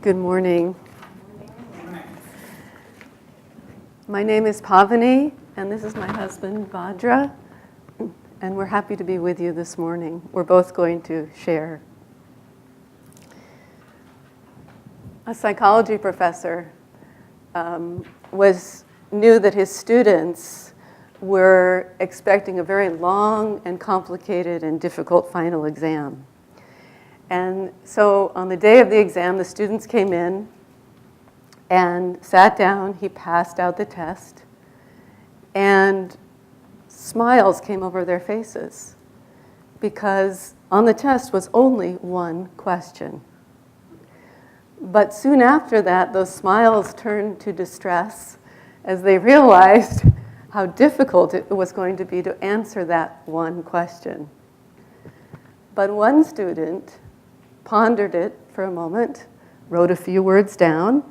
Good morning. My name is Pavani, and this is my husband, Vajra, and we're happy to be with you this morning. We're both going to share. A psychology professor knew that his students were expecting a very long and complicated and difficult final exam. And so on the day of the exam, the students came in and sat down. He passed out the test, and smiles came over their faces because on the test was only one question. But soon after that, those smiles turned to distress as they realized how difficult it was going to be to answer that one question. But one student pondered it for a moment, wrote a few words down,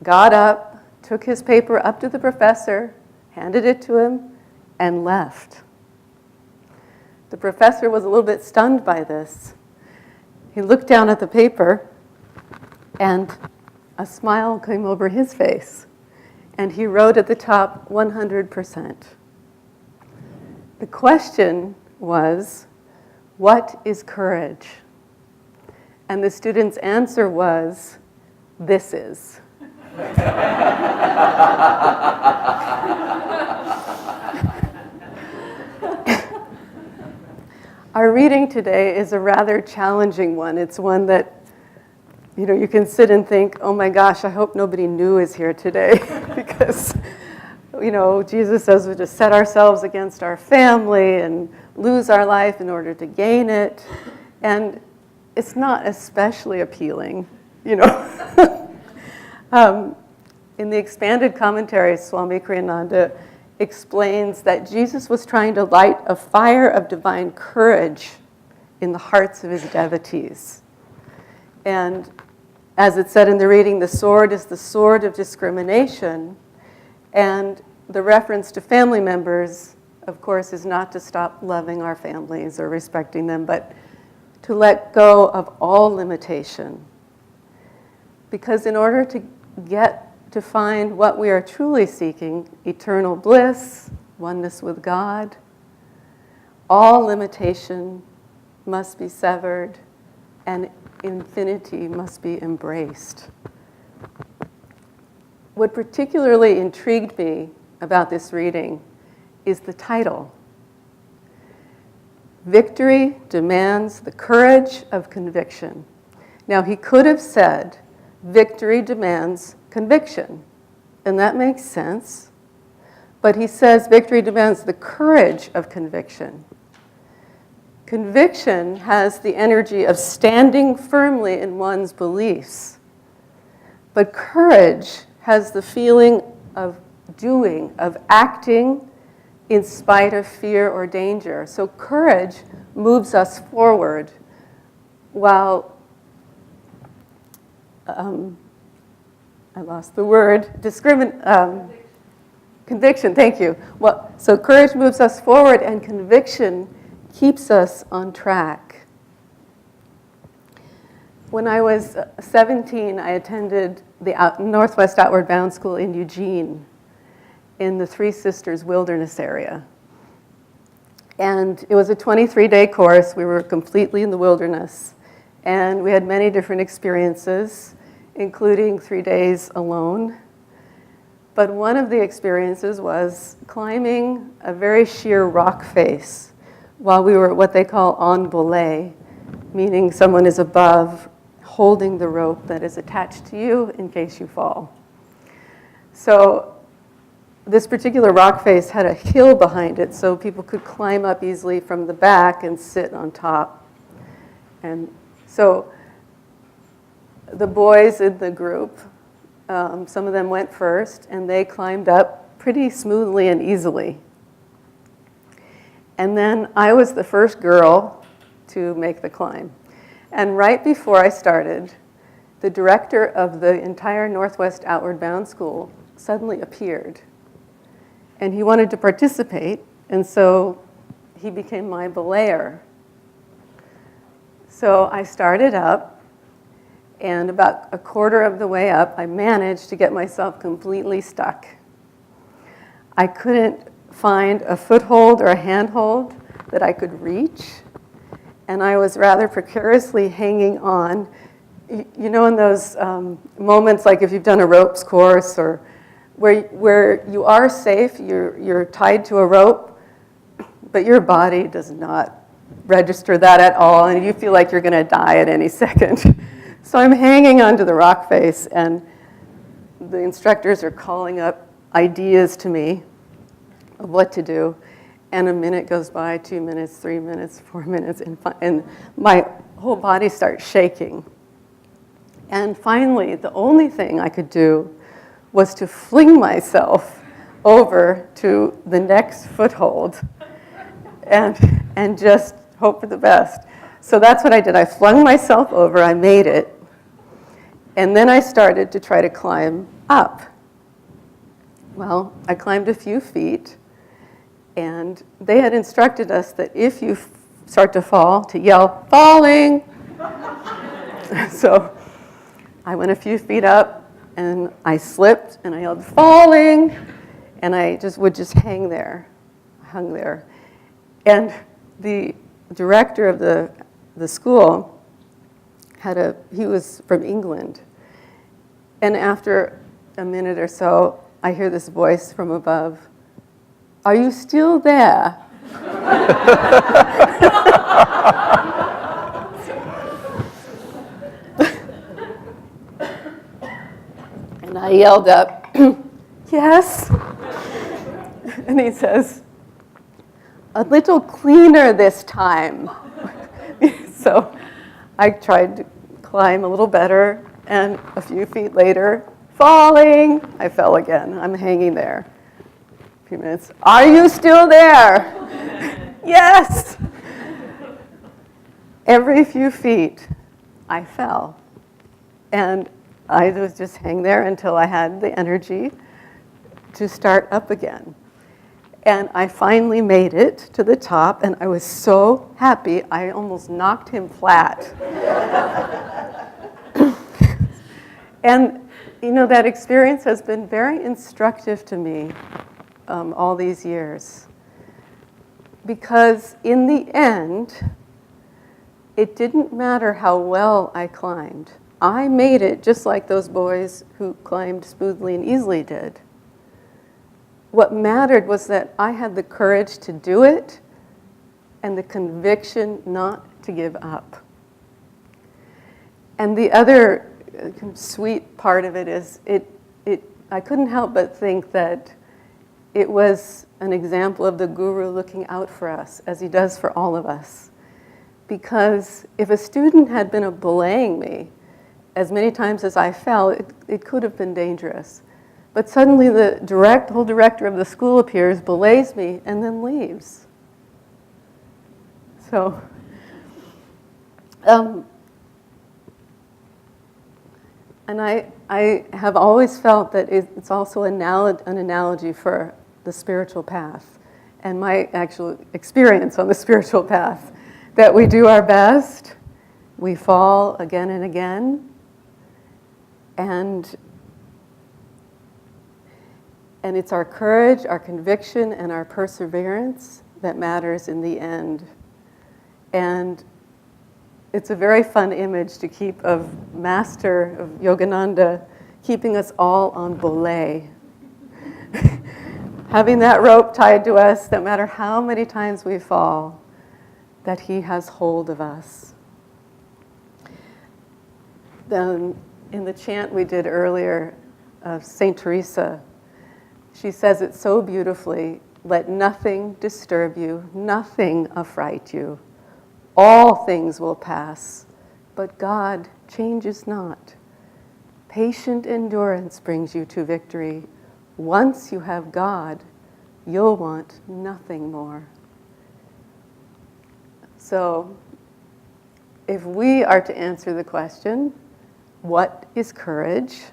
got up, took his paper up to the professor, handed it to him, and left. The professor was a little bit stunned by this. He looked down at the paper, and a smile came over his face, and he wrote at the top, 100%. The question was, what is courage? And the student's answer was, this is. Our reading today is a rather challenging one. It's one that, you can sit and think, oh my gosh, I hope nobody new is here today. Because, Jesus says we just set ourselves against our family and lose our life in order to gain it. And it's not especially appealing, In the expanded commentary, Swami Kriyananda explains that Jesus was trying to light a fire of divine courage in the hearts of his devotees. And as it said in the reading, the sword is the sword of discrimination. And the reference to family members, of course, is not to stop loving our families or respecting them, but to let go of all limitation. Because in order to get to find what we are truly seeking, eternal bliss, oneness with God, all limitation must be severed and infinity must be embraced. What particularly intrigued me about this reading is the title. Victory demands the courage of conviction. Now, he could have said, victory demands conviction, and that makes sense. But he says victory demands the courage of conviction. Conviction has the energy of standing firmly in one's beliefs. But courage has the feeling of doing, of acting in spite of fear or danger. So courage moves us forward while, I lost the word, conviction, thank you. Well, so courage moves us forward and conviction keeps us on track. When I was 17, I attended the Northwest Outward Bound School in Eugene, in the Three Sisters Wilderness area. And it was a 23-day course. We were completely in the wilderness. And we had many different experiences, including 3 days alone. But one of the experiences was climbing a very sheer rock face while we were what they call en belay, meaning someone is above holding the rope that is attached to you in case you fall. So this particular rock face had a hill behind it, so people could climb up easily from the back and sit on top. And so the boys in the group, some of them went first, and they climbed up pretty smoothly and easily. And then I was the first girl to make the climb. And right before I started, the director of the entire Northwest Outward Bound School suddenly appeared. And he wanted to participate, and so he became my belayer. So I started up, And about a quarter of the way up, I managed to get myself completely stuck. I couldn't find a foothold or a handhold that I could reach, and I was rather precariously hanging on. You know, in those moments, like if you've done a ropes course or where you are safe, you're tied to a rope, but your body does not register that at all, and you feel like you're going to die at any second. So I'm hanging onto the rock face, and the instructors are calling up ideas to me of what to do. And a minute goes by, 2 minutes, 3 minutes, 4 minutes, and my whole body starts shaking. And finally, the only thing I could do was to fling myself over to the next foothold and just hope for the best. So that's what I did. I flung myself over, I made it, and then I started to try to climb up. Well, I climbed a few feet, and they had instructed us that if you start to fall, to yell, "Falling!" So I went a few feet up, and I slipped, and I yelled, "Falling!" And I would just hang there, hung there. And the director of the school he was from England. And after a minute or so, I hear this voice from above, "Are you still there?" And I yelled up, "Yes." And he says, "A little cleaner this time." So I tried to climb a little better, and a few feet later, "Falling!" I fell again. I'm hanging there. A few minutes. "Are you still there?" "Yes." Every few feet, I fell. And I was just hanging there until I had the energy to start up again. And I finally made it to the top, and I was so happy, I almost knocked him flat. And, you know, that experience has been very instructive to me all these years. Because in the end, it didn't matter how well I climbed. I made it just like those boys who climbed smoothly and easily did. What mattered was that I had the courage to do it and the conviction not to give up. And the other sweet part of it is I couldn't help but think that it was an example of the Guru looking out for us, as he does for all of us. Because if a student had been belaying me as many times as I fell, it could have been dangerous. But suddenly the whole director of the school appears, belays me, and then leaves. So, and I have always felt that it's also an analogy for the spiritual path and my actual experience on the spiritual path, that we do our best, we fall again and again, and it's our courage, our conviction, and our perseverance that matters in the end. And it's a very fun image to keep of Master of Yogananda keeping us all on belay. Having that rope tied to us, no matter how many times we fall, that he has hold of us. Then in the chant we did earlier of St. Teresa, she says it so beautifully, "Let nothing disturb you, nothing affright you. All things will pass, but God changes not. Patient endurance brings you to victory. Once you have God, you'll want nothing more." So, if we are to answer the question, what is courage?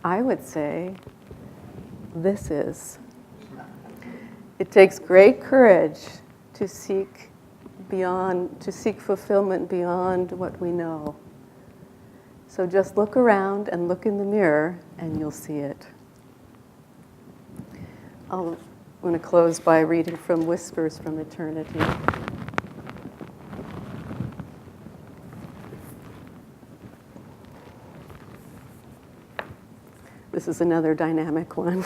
I would say, this is. It takes great courage to seek fulfillment beyond what we know. So just look around and look in the mirror and you'll see it. I'm going to close by reading from Whispers from Eternity. This is another dynamic one.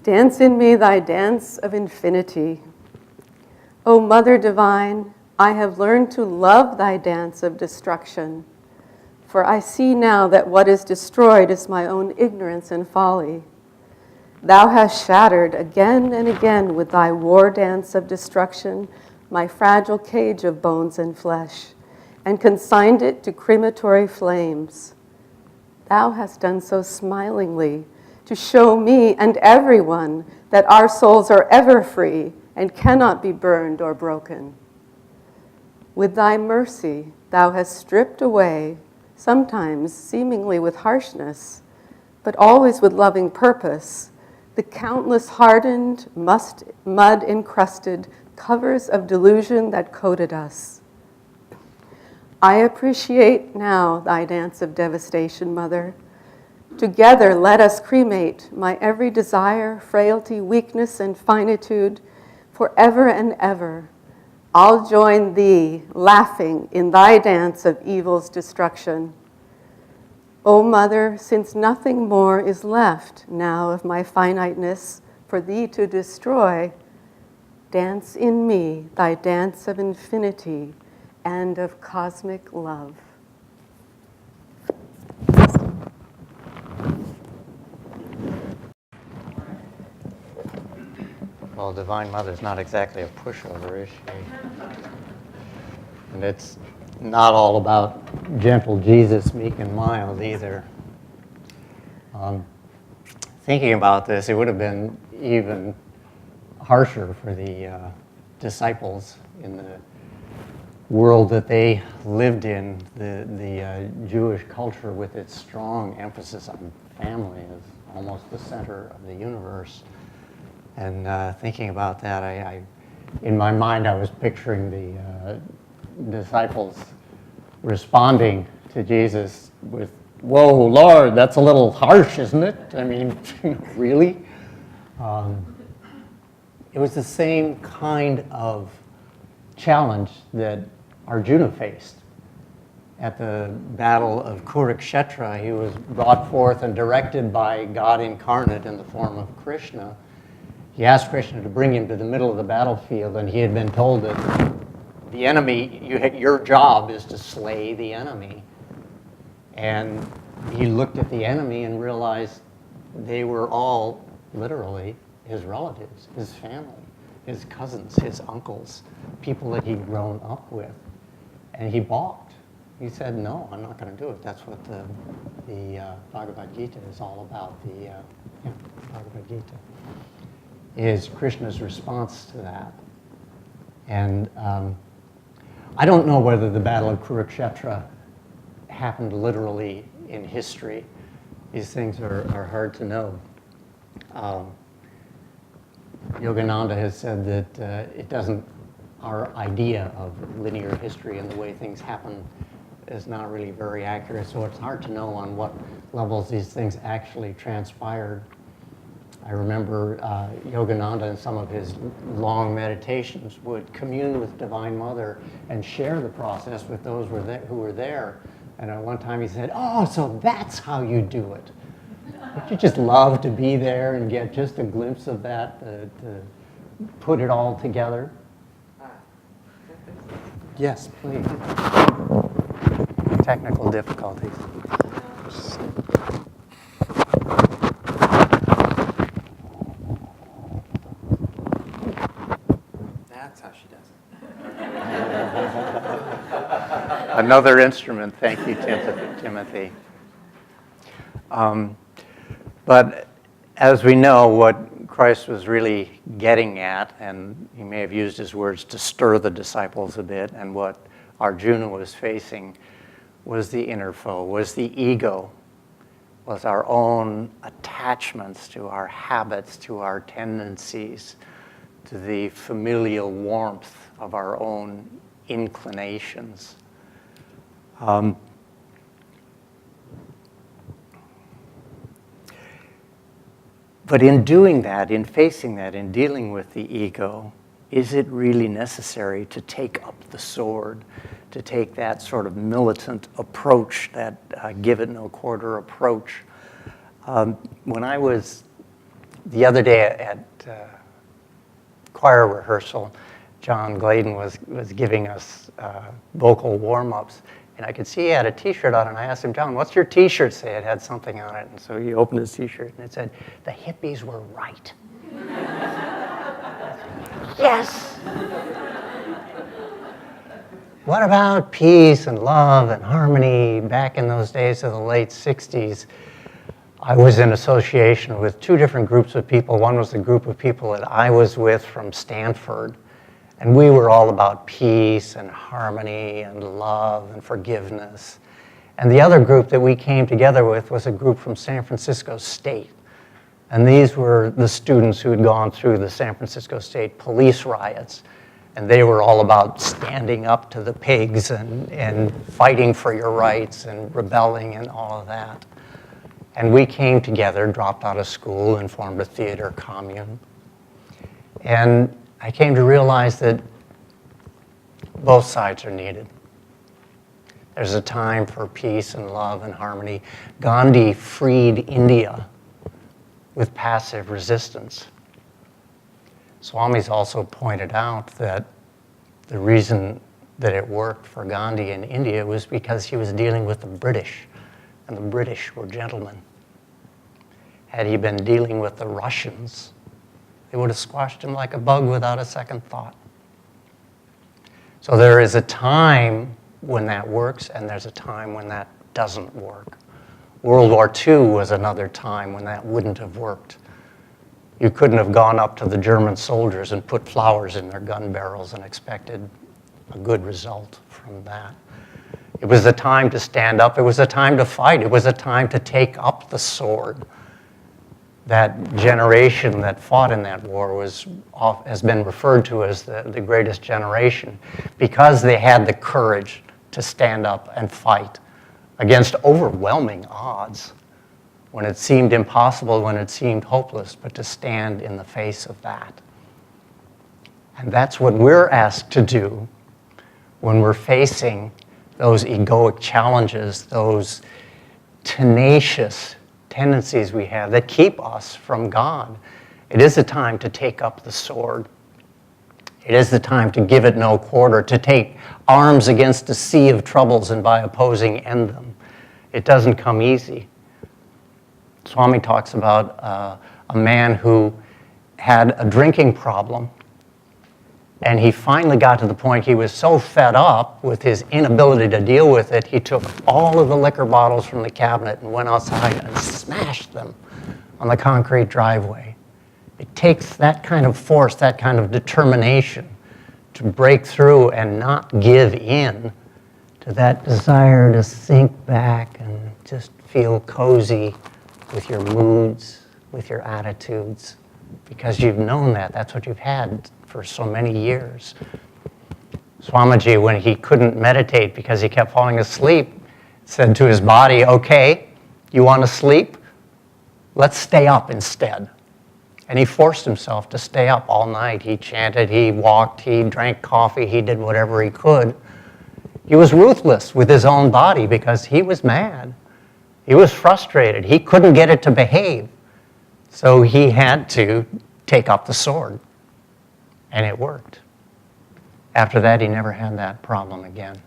Dance in me thy dance of infinity. O Mother Divine, I have learned to love thy dance of destruction, for I see now that what is destroyed is my own ignorance and folly. Thou hast shattered again and again with thy war dance of destruction my fragile cage of bones and flesh, and consigned it to crematory flames. Thou hast done so smilingly to show me and everyone that our souls are ever free and cannot be burned or broken. With thy mercy, thou hast stripped away, sometimes seemingly with harshness, but always with loving purpose, the countless hardened, mud-encrusted covers of delusion that coated us. I appreciate now thy dance of devastation, Mother. Together let us cremate my every desire, frailty, weakness, and finitude forever and ever. I'll join thee, laughing in thy dance of evil's destruction. O Mother, since nothing more is left now of my finiteness for thee to destroy, dance in me thy dance of infinity and of cosmic love. Well, Divine Mother's not exactly a pushover, is she? And it's not all about gentle Jesus, meek and mild either. Thinking about this, it would have been even harsher for the disciples in the world that they lived in. The Jewish culture, with its strong emphasis on family, is almost the center of the universe. And thinking about that, in my mind, I was picturing the disciples responding to Jesus with, "Whoa, Lord, that's a little harsh, isn't it? I mean, really?" It was the same kind of challenge that Arjuna faced at the Battle of Kurukshetra. He was brought forth and directed by God incarnate in the form of Krishna. He asked Krishna to bring him to the middle of the battlefield, and he had been told that the enemy, your job is to slay the enemy. And he looked at the enemy and realized they were all literally his relatives, his family, his cousins, his uncles, people that he'd grown up with. And he balked. He said, "No, I'm not going to do it." That's what the Bhagavad Gita is all about. The Bhagavad Gita is Krishna's response to that. And I don't know whether the Battle of Kurukshetra happened literally in history. These things are hard to know. Yogananda has said that our idea of linear history and the way things happen is not really very accurate, so it's hard to know on what levels these things actually transpired. I remember Yogananda in some of his long meditations would commune with Divine Mother and share the process with those who were there. And at one time he said, "Oh, so that's how you do it." Would you just love to be there and get just a glimpse of that, to put it all together? Yes, please. Technical difficulties. That's how she does it. Another instrument. Thank you, Timothy. But as we know, what Christ was really getting at, and he may have used his words to stir the disciples a bit, and what Arjuna was facing was the inner foe, was the ego, was our own attachments to our habits, to our tendencies, to the familial warmth of our own inclinations. But in doing that, in facing that, in dealing with the ego, is it really necessary to take up the sword, to take that sort of militant approach, that give it no quarter approach? When I was the other day at choir rehearsal, John Gladen was giving us vocal warm-ups, and I could see he had a T-shirt on, and I asked him, John, what's your T-shirt say? It had something on it, and so he opened his T-shirt, and it said, "The hippies were right." Yes! What about peace and love and harmony back in those days of the late 60s? I was in association with two different groups of people. One was the group of people that I was with from Stanford, and we were all about peace and harmony and love and forgiveness. And the other group that we came together with was a group from San Francisco State. And these were the students who had gone through the San Francisco State police riots. And they were all about standing up to the pigs and fighting for your rights and rebelling and all of that. And we came together, dropped out of school, and formed a theater commune. And I came to realize that both sides are needed. There's a time for peace and love and harmony. Gandhi freed India with passive resistance. Swami's also pointed out that the reason that it worked for Gandhi in India was because he was dealing with the British, and the British were gentlemen. Had he been dealing with the Russians, they would have squashed him like a bug without a second thought. So there is a time when that works, and there's a time when that doesn't work. World War II was another time when that wouldn't have worked. You couldn't have gone up to the German soldiers and put flowers in their gun barrels and expected a good result from that. It was a time to stand up. It was a time to fight. It was a time to take up the sword. That generation that fought in that war has been referred to as the greatest generation because they had the courage to stand up and fight against overwhelming odds when it seemed impossible, when it seemed hopeless, but to stand in the face of that. And that's what we're asked to do when we're facing those egoic challenges, those tenacious tendencies we have that keep us from God. It is a time to take up the sword. It is the time to give it no quarter, to take arms against a sea of troubles and by opposing end them. It doesn't come easy. Swami talks about a man who had a drinking problem, and he finally got to the point he was so fed up with his inability to deal with it, he took all of the liquor bottles from the cabinet and went outside and smashed them on the concrete driveway. It takes that kind of force, that kind of determination to break through and not give in to that desire to sink back and just feel cozy with your moods, with your attitudes, because you've known that. That's what you've had for so many years. Swamiji, when he couldn't meditate because he kept falling asleep, said to his body, okay, you want to sleep? Let's stay up instead. And he forced himself to stay up all night. He chanted, he walked, he drank coffee, he did whatever he could. He was ruthless with his own body because he was mad. He was frustrated. He couldn't get it to behave. So he had to take up the sword. And it worked. After that, he never had that problem again.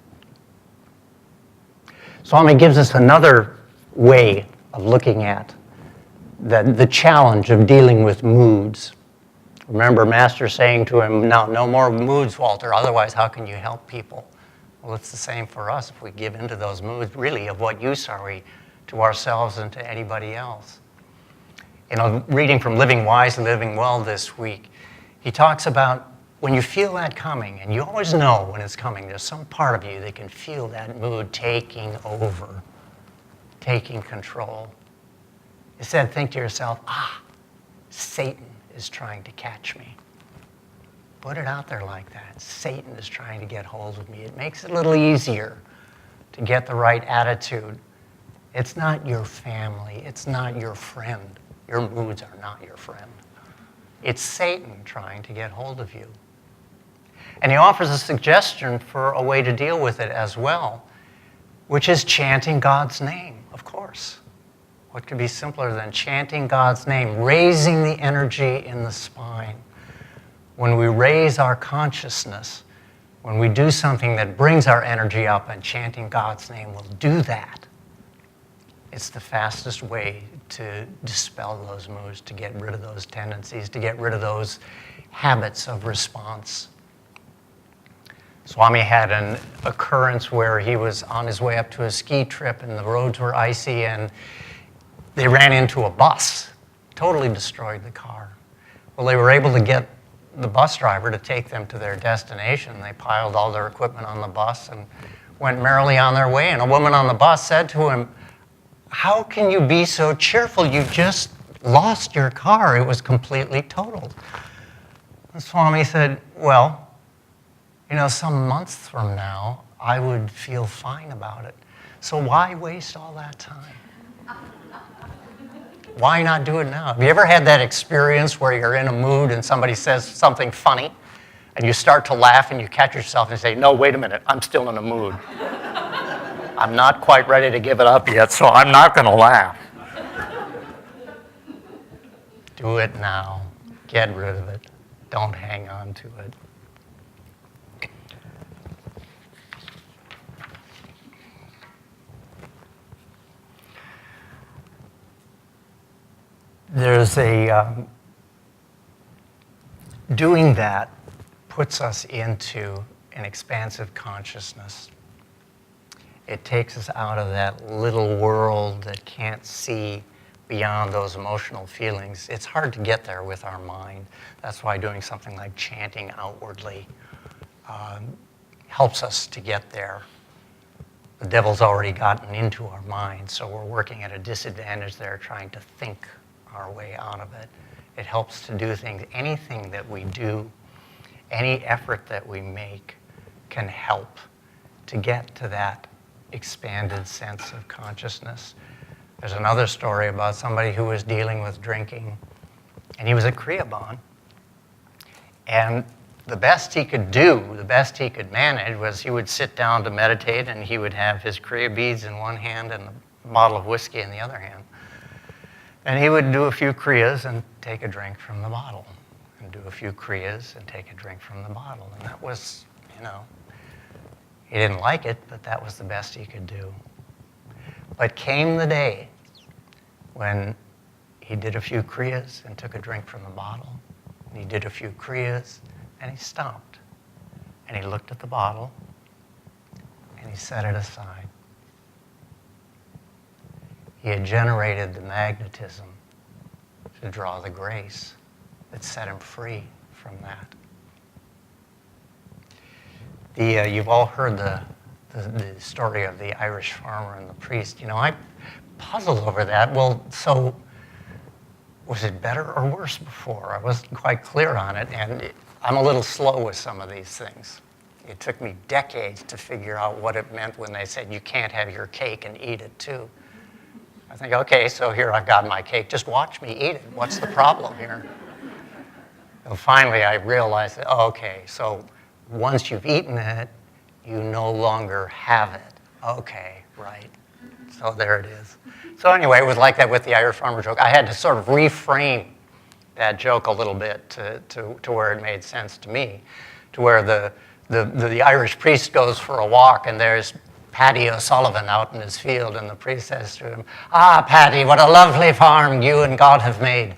Swami gives us another way of looking at the challenge of dealing with moods. Remember Master saying to him, now, no more moods, Walter, otherwise how can you help people? Well, it's the same for us if we give into those moods, really, of what use are we to ourselves and to anybody else. In a reading from Living Wise and Living Well this week, he talks about when you feel that coming, and you always know when it's coming, there's some part of you that can feel that mood taking over, taking control. Instead, think to yourself, Satan is trying to catch me. Put it out there like that. Satan is trying to get hold of me. It makes it a little easier to get the right attitude. It's not your family. It's not your friend. Your moods are not your friend. It's Satan trying to get hold of you. And he offers a suggestion for a way to deal with it as well, which is chanting God's name, of course. What could be simpler than chanting God's name, raising the energy in the spine? When we raise our consciousness, when we do something that brings our energy up, and chanting God's name will do that. It's the fastest way to dispel those moods, to get rid of those tendencies, to get rid of those habits of response. Swami had an occurrence where he was on his way up to a ski trip and the roads were icy and they ran into a bus, totally destroyed the car. Well, they were able to get the bus driver to take them to their destination. They piled all their equipment on the bus and went merrily on their way. And a woman on the bus said to him, "How can you be so cheerful? You just lost your car. It was completely totaled." And Swami said, "Well, some months from now, I would feel fine about it. So why waste all that time? Why not do it now?" Have you ever had that experience where you're in a mood and somebody says something funny and you start to laugh and you catch yourself and say, "No, wait a minute, I'm still in a mood. I'm not quite ready to give it up yet, so I'm not going to laugh." Do it now. Get rid of it. Don't hang on to it. There's doing that puts us into an expansive consciousness. It takes us out of that little world that can't see beyond those emotional feelings. It's hard to get there with our mind. That's why doing something like chanting outwardly helps us to get there. The devil's already gotten into our mind, so we're working at a disadvantage there, trying to think our way out of it. It helps to do things. Anything that we do, any effort that we make can help to get to that expanded sense of consciousness. There's another story about somebody who was dealing with drinking, and he was a Kriyaban. And the best he could do, the best he could manage, was he would sit down to meditate, and he would have his Kriya beads in one hand and a bottle of whiskey in the other hand. And he would do a few Kriyas and take a drink from the bottle, and do a few Kriyas and take a drink from the bottle. And that was, he didn't like it, but that was the best he could do. But came the day when he did a few Kriyas and took a drink from the bottle. And he did a few Kriyas and he stopped. And he looked at the bottle and he set it aside. He had generated the magnetism to draw the grace that set him free from that. You've all heard the story of the Irish farmer and the priest. I puzzled over that. Well, so was it better or worse before? I wasn't quite clear on it, and I'm a little slow with some of these things. It took me decades to figure out what it meant when they said you can't have your cake and eat it too. I think, okay, so here I've got my cake. Just watch me eat it. What's the problem here? And finally, I realized that, okay, so once you've eaten it, you no longer have it. Okay, right. So there it is. So anyway, it was like that with the Irish farmer joke. I had to sort of reframe that joke a little bit to where it made sense to me, to where the Irish priest goes for a walk and there's Paddy O'Sullivan out in his field, and the priest says to him, "Ah, Paddy, what a lovely farm you and God have made."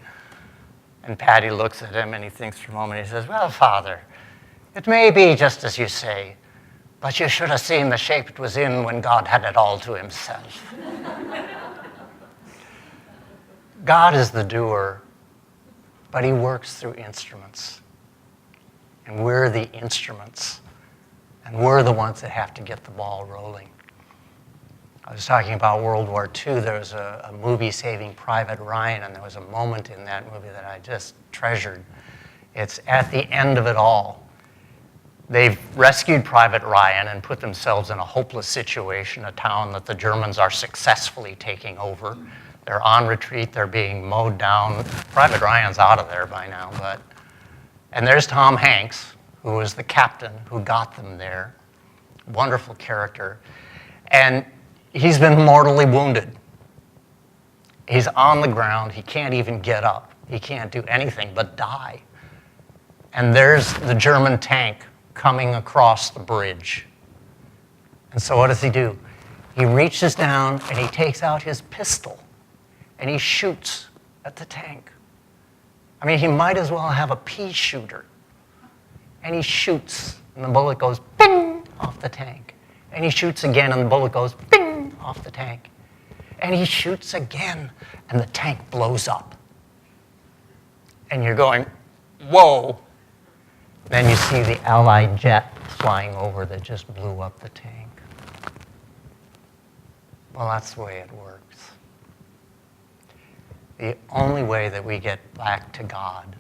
And Paddy looks at him and he thinks for a moment. He says, "Well, Father, it may be just as you say, but you should have seen the shape it was in when God had it all to himself." God is the doer, but he works through instruments. And we're the instruments. And we're the ones that have to get the ball rolling. I was talking about World War II. There was a movie, Saving Private Ryan, and there was a moment in that movie that I just treasured. It's at the end of it all. They've rescued Private Ryan and put themselves in a hopeless situation, a town that the Germans are successfully taking over. They're on retreat. They're being mowed down. Private Ryan's out of there by now, but... And there's Tom Hanks, who was the captain who got them there. Wonderful character. And he's been mortally wounded. He's on the ground. He can't even get up. He can't do anything but die. And there's the German tank coming across the bridge. And so what does he do? He reaches down and he takes out his pistol and he shoots at the tank. I mean, he might as well have a pea shooter. And he shoots, and the bullet goes ping off the tank. And he shoots again, and the bullet goes ping off the tank. And he shoots again, and the tank blows up. And you're going, whoa. Then you see the Allied jet flying over that just blew up the tank. Well, that's the way it works. The only way that we get back to God,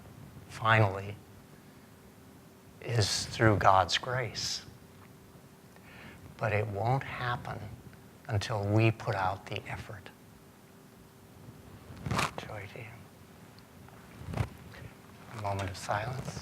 finally, is through God's grace. But it won't happen until we put out the effort. Joy to you. A moment of silence.